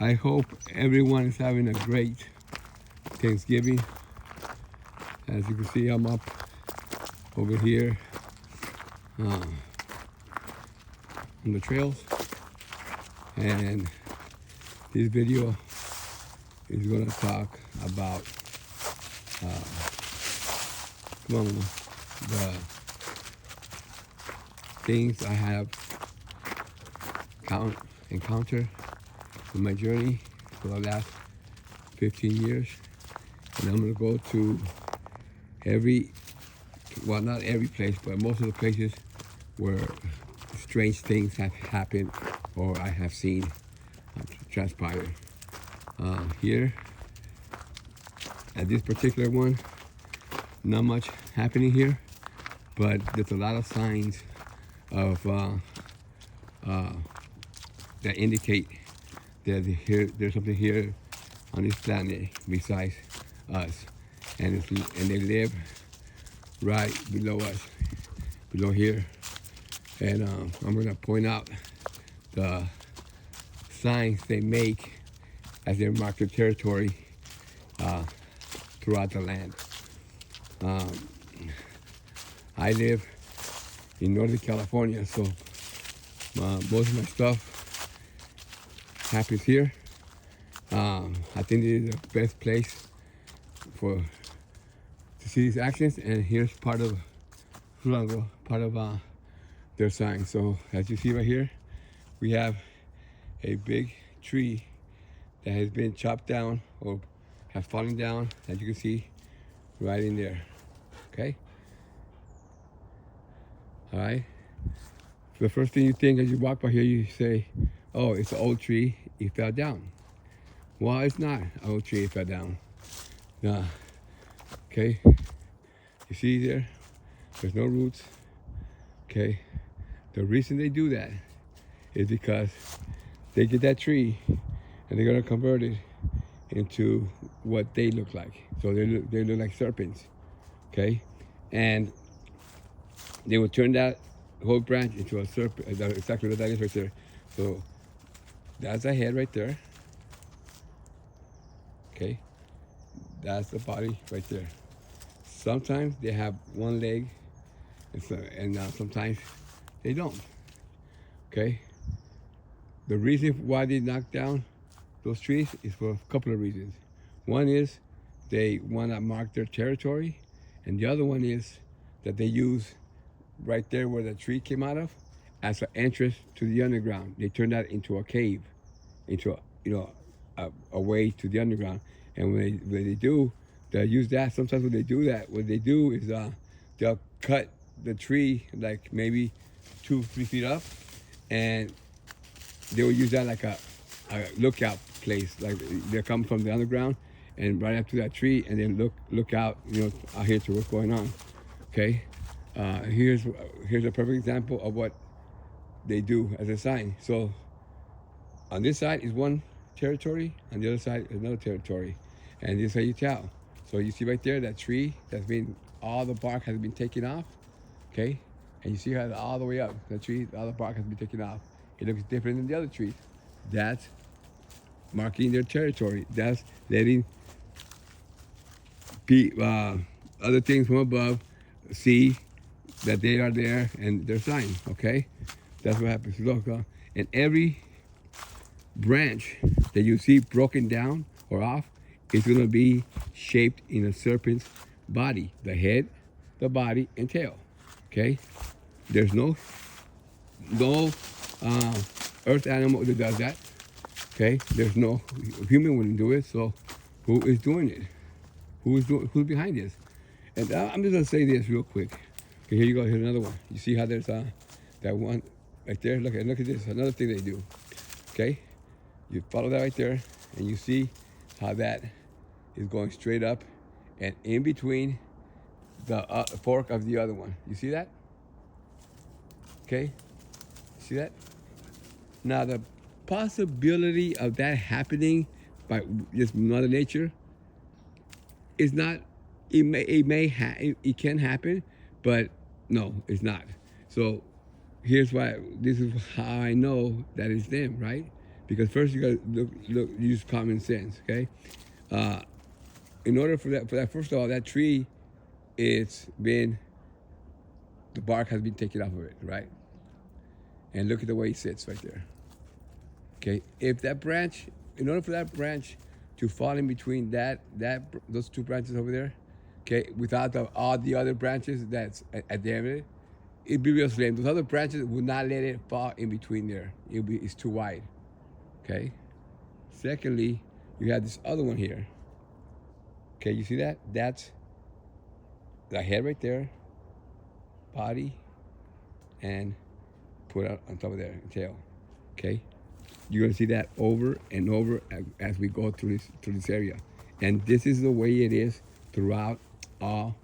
I hope everyone is having a great Thanksgiving. As you can see, I'm up over here on the trails, and this video is going to talk about the things I have encountered in my journey for the last 15 years. And I'm going to go to not every place, but most of the places where strange things have happened or I have seen transpire. Here, at this particular one, not much happening here, but there's a lot of signs of that indicate that there's something here on this planet besides us, and they live right below us, below here. And I'm going to point out the signs they make as they mark their territory throughout the land. I live in Northern California, so most of my stuff happens here. I think this is the best place to see these actions, and here's part of their sign. So as you see right here, we have a big tree that has been chopped down or has fallen down, as you can see right in there. Okay? All right? So the first thing you think as you walk by here, you say, oh, it's an old tree, it fell down. Well, it's not an old tree, it fell down. Nah. Okay? You see there? There's no roots. Okay? The reason they do that is because they get that tree and they're gonna convert it into what they look like. So they look like serpents. Okay? And they will turn that whole branch into a serpent. That's exactly what that is right there. So that's the head right there. Okay? That's the body right there. Sometimes they have one leg, and sometimes they don't. Okay? The reason why they knock down those trees is for a couple of reasons. One is they want to mark their territory, and the other one is that they use right there where the tree came out of as an entrance to the underground. They turn that into a cave, into a way to the underground. And when they do, they'll use that. Sometimes when they do that, what they do is they'll cut the tree like maybe 2-3 feet up, and they will use that like a lookout place. Like they'll come from the underground and right up to that tree, and then look out, out here to what's going on. Okay, here's a perfect example of what they do as a sign. So on this side is one territory, on the other side is another territory, and this is how you tell. So you see right there that tree all the bark has been taken off. Okay, and you see how all the way up the tree, all the bark has been taken off. It looks different than the other trees. That's marking their territory. That's letting other things from above see that they are there and their sign. Okay, that's what happens. Look, and every branch that you see broken down or off is going to be shaped in a serpent's body: the head, the body, and tail. Okay, there's no earth animal that does that. Okay, there's no human wouldn't do it. So who is doing it? Who's behind this? And I'm just gonna say this real quick. Okay, here you go. Here's another one. You see how there's that one right there? Look at this. Another thing they do. Okay, you follow that right there, and you see how that is going straight up, and in between the fork of the other one. You see that? Okay, see that? Now the possibility of that happening by just Mother Nature is not. It can happen, but no, it's not. So here's why. This is how I know that it's them, right? because first you got to use common sense. Okay, in order for that, first of all, that tree, it's been, the bark has been taken off of it, right? And look at the way it sits right there. Okay, if that branch, in order for that branch to fall in between those two branches over there, okay, without all the other branches that's at the end of it, it'd be real slim. Those other branches would not let it fall in between there. It's too wide. Okay. Secondly, you have this other one here. Okay, you see that? That's the head right there, body, and put out on top of there, tail. Okay, you're gonna see that over and over as we go through this area, and this is the way it is throughout all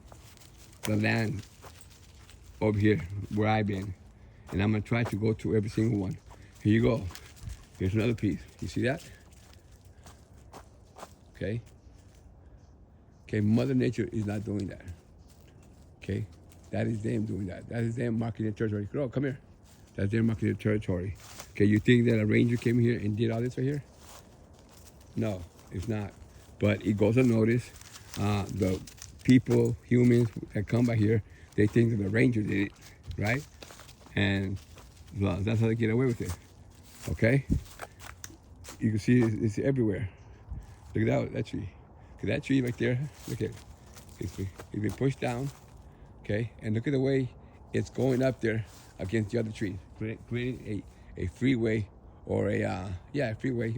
the land over here where I've been, and I'm gonna try to go to every single one. Here you go. Here's another piece. You see that? Okay. Okay, Mother Nature is not doing that. Okay, that is them doing that. That is them marking their territory. Girl, come here. That's them marking their territory. Okay, you think that a ranger came here and did all this right here? No, it's not. But it goes unnoticed. The people, humans that come by here, they think that the ranger did it, right? And well, that's how they get away with it. Okay? You can see it's everywhere. Look at that tree. Look at that tree right there. Look at it. It's been pushed down. Okay? And look at the way it's going up there against the other trees, creating a freeway or a freeway,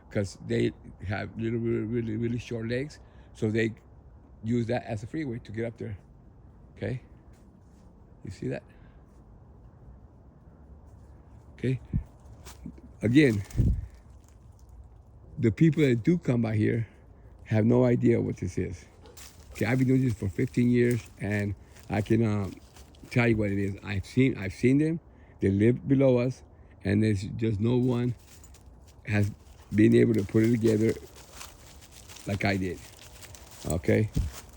because they have really short legs, so they use that as a freeway to get up there. Okay? You see that? Okay? Again, the people that do come by here have no idea what this is. Okay, I've been doing this for 15 years, and I can tell you what it is. I've seen them. They live below us, and there's just no one has been able to put it together like I did. Okay,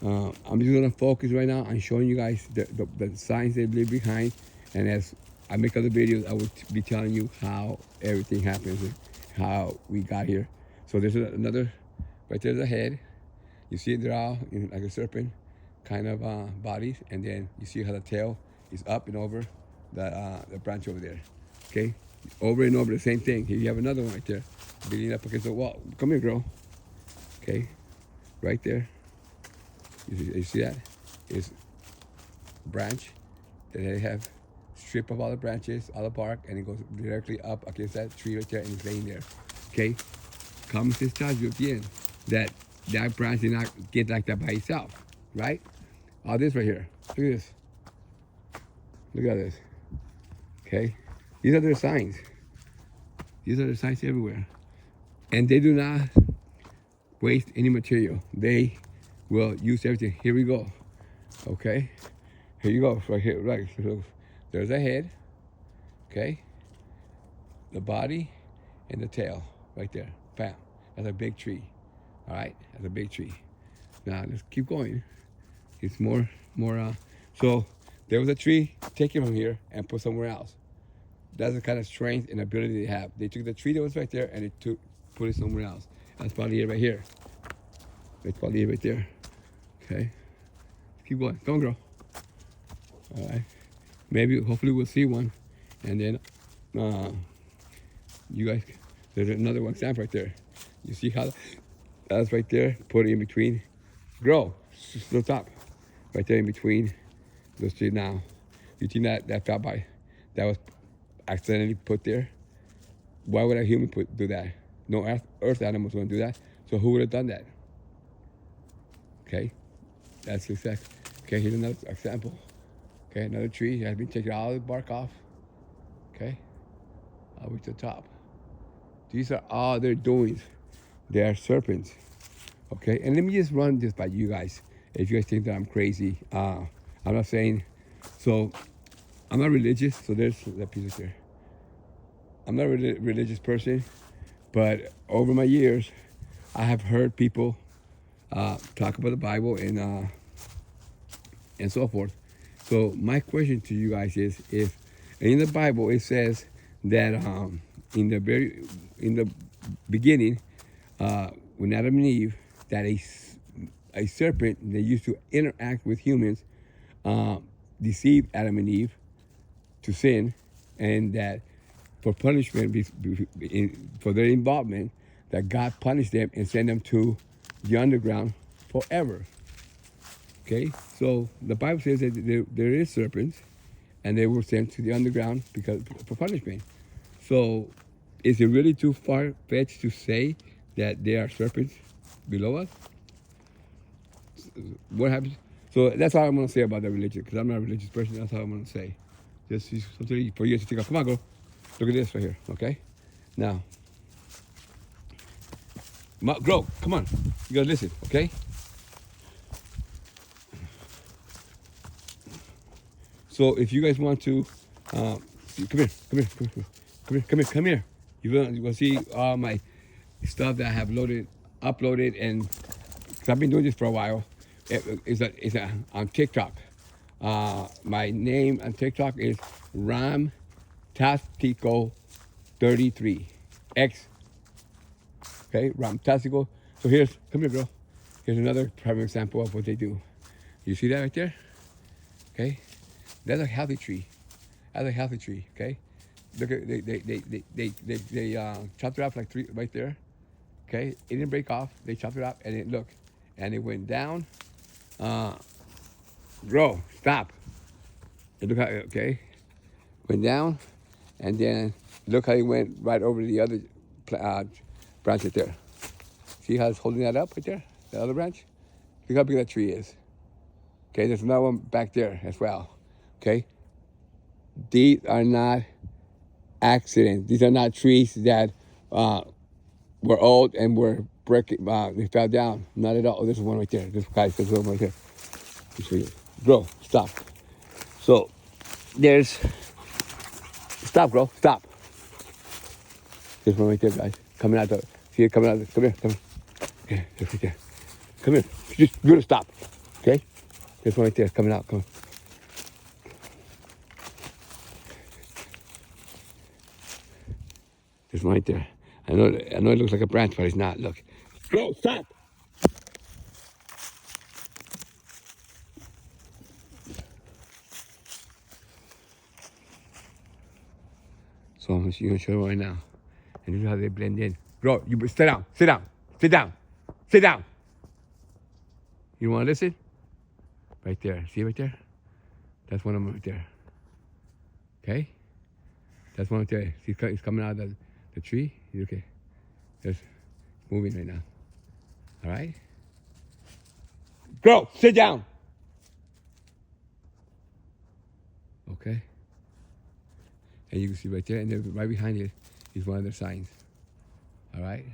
I'm just gonna focus right now on showing you guys the science they leave behind, and as I make other videos, I will be telling you how everything happens and how we got here. So there's another, right there's a head. You see they're all like a serpent kind of bodies, and then you see how the tail is up and over the branch over there. Okay, over and over the same thing. Here you have another one right there, leaning up against the wall. Come here, girl. Okay, right there. You see that? It's branch that they have strip of all the branches, all the bark, and it goes directly up against that tree right there, and it's laying there. Okay, common sense tells you at the end that branch did not get like that by itself, right? All this right here. Look at this. Look at this. Okay, these are their signs. These are the signs everywhere, and they do not waste any material. They will use everything. Here we go. Okay, here you go. Right here, right. So there's a head. Okay, the body and the tail right there. Bam. That's a big tree. All right, that's a big tree. Now let's keep going. It's more. So there was a tree taken from here and put somewhere else. That's the kind of strength and ability they have. They took the tree that was right there and they put it somewhere else. That's probably it right here. That's probably it right there. Okay, keep going. Come on, girl. All right. Maybe, hopefully, we'll see one, and then you guys. There's another one example right there. You see how that's right there? Put it in between. Grow. Still top. Right there in between those two now. You think that fell by? That was accidentally put there? Why would a human do that? No earth animals wouldn't do that. So who would have done that? Okay, that's exact. Okay, here's another example. Okay, another tree has been taking all the bark off. Okay, all the way to the top. These are all their doings. They are serpents. Okay, and let me just run this by you guys. If you guys think that I'm crazy, I'm not saying. So, I'm not religious. So there's that piece there. I'm not a religious person, but over my years, I have heard people talk about the Bible and so forth. So my question to you guys is, if in the Bible it says that in the beginning, when Adam and Eve, that a serpent that used to interact with humans uh, deceived Adam and Eve to sin, and that for punishment, for their involvement, that God punished them and sent them to the underground forever. Okay, so the Bible says that there is serpents, and they were sent to the underground because for punishment. So, is it really too far fetched to say that there are serpents below us? What happens? So that's all I'm going to say about the religion, because I'm not a religious person. That's all I'm going to say. Just something for you to think of. Come on, girl. Look at this right here. Okay. Now, grow. Come on. You gotta listen. Okay. So if you guys want to, come here, come here, come here, come here, come here, come here. You will see all my stuff that I have uploaded, and cause I've been doing this for a while. It's on TikTok. My name on TikTok is Ramtastico33 X. Okay, Ramtastico. So come here, girl. Here's another prime example of what they do. You see that right there? Okay, that's a healthy tree. That's a healthy tree. Okay, look at they chopped it off like three right there. Okay, it didn't break off. They chopped it off, and it went down. Grow, stop. And look how went down, and then look how it went right over the other branch right there. See how it's holding that up right there? The other branch. Look how big that tree is. Okay, there's another one back there as well. Okay, these are not accidents. These are not trees that were old and were breaking. They fell down. Not at all. Oh, there's one right there. This one right there. Grow, stop. So stop, grow, stop. There's one right there, guys. Coming out see it coming out come here, come here. Okay, right there. Come here. You're gonna stop. Okay? There's one right there coming out. Come on. There's one right there. I know it looks like a branch, but it's not. Look. Grow, stop. So I'm going to show you right now. And this is how they blend in. Bro, you sit down, sit down, sit down, sit down. You want to listen? Right there. See right there? That's one of them right there. Okay? That's one right there. See, it's coming out of the tree. Okay. It's moving right now. All right? Go, sit down. Okay? And you can see right there, and then right behind it is one of the signs. All right?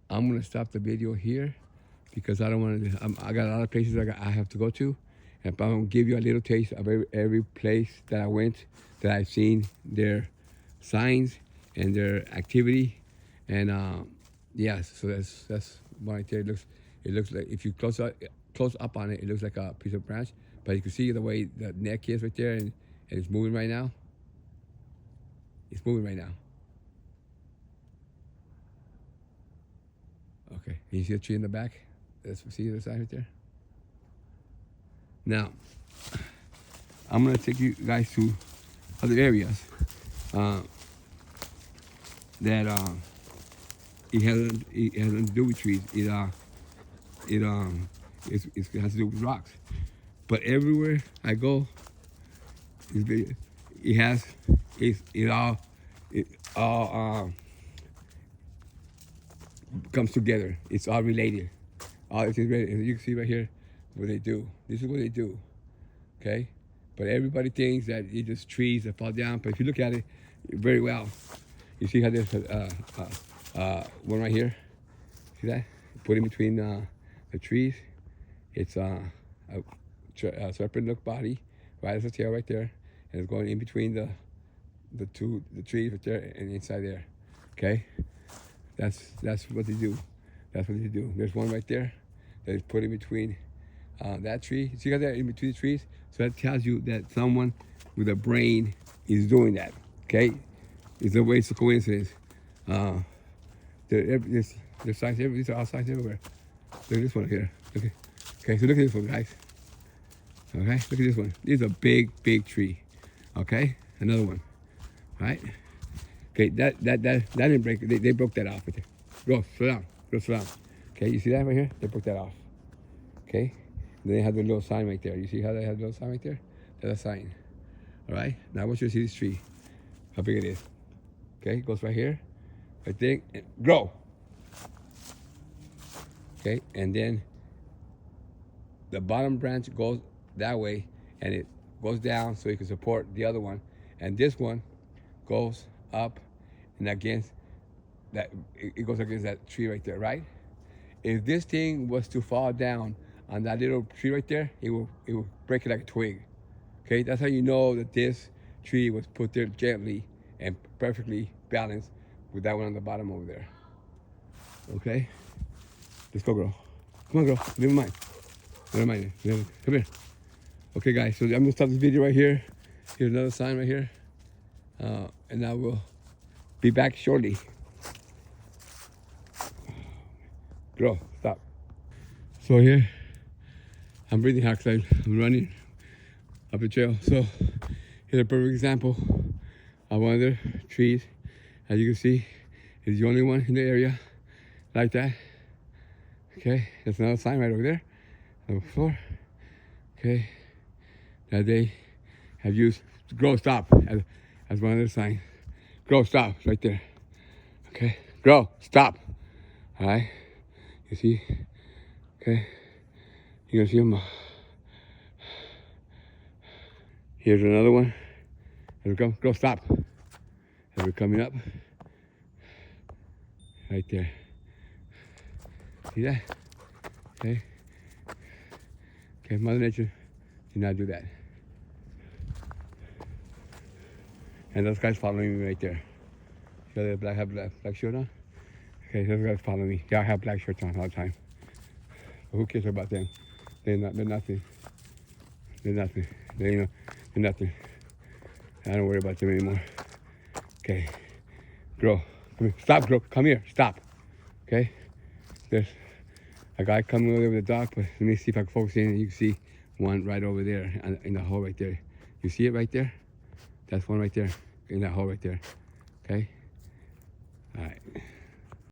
I'm going to stop the video here because I don't want to, I got a lot of places I have to go to. And I'm going to give you a little taste of every place that I went, that I've seen their signs and their activity. And yes, so that's one right there. It looks like, if you close up on it, it looks like a piece of branch. But you can see the way the neck is right there, and it's moving right now. It's moving right now. Okay, can you see the tree in the back? See the side right there? Now, I'm gonna take you guys to other areas that it has nothing to do with trees. It has to do with rocks. But everywhere I go, it all comes together. It's all related. All it is related. And you can see right here what they do. This is what they do. Okay? But everybody thinks that it's just trees that fall down. But if you look at it very well, you see how there's one right here. See that? Put in between the trees. It's a serpent-look body, right as a tail right there, and it's going in between the trees right there and inside there. Okay, that's what they do. That's what they do. There's one right there that is put in between that tree. See how that in between the trees? So that tells you that someone with a brain is doing that. Okay, It's a waste of coincidence. There's signs everywhere. These are all signs everywhere. Look at this one here. Okay, so look at this one, guys. Okay, look at this one. This is a big, big tree. Okay, another one. All right. Okay, that didn't break. They broke that off. Go, slow down. Go, slow down. Okay, you see that right here? They broke that off. Okay, and then they have the little sign right there. You see how they have the little sign right there? That's a sign. All right. Now I want you to see this tree. How big it is. Okay, it goes right here. Right there. And grow. Okay, and then the bottom branch goes that way, and it goes down so it can support the other one, and this one goes up and against that. It goes against that tree right there, right? If this thing was to fall down on that little tree right there, it will break it like a twig. Okay, that's how you know that this tree was put there gently and perfectly balanced with that one on the bottom over there. Okay. Let's go, girl. Come on, girl. Never mind. Never mind. Come here. Okay, guys. So I'm going to stop this video right here. Here's another sign right here. And I will be back shortly. Girl, stop. So here, I'm breathing hard because I'm running up the trail. So here's a perfect example of one of the trees. As you can see, it's the only one in the area like that. Okay, there's another sign right over there on the floor. Okay, that they have used grow stop as one of their signs. Grow stop right there. Okay, grow stop. All right, you see? Okay, you're gonna see them. Here's another one. Here we go. Grow stop. As we're coming up, right there. See that? Okay. Okay, Mother Nature did not do that. And those guys following me right there. So they have black shirt on? Okay, those guys follow me. Yeah, I have black shirts on all the time. But who cares about them? They're nothing. They're nothing. They're nothing. I don't worry about them anymore. Okay. Grow. Come here. Stop, grow. Come here. Stop. Okay? There's a guy coming over there with a dog, but let me see if I can focus in and you can see one right over there in the hole right there. You see it right there? That's one right there in that hole right there. Okay? All right.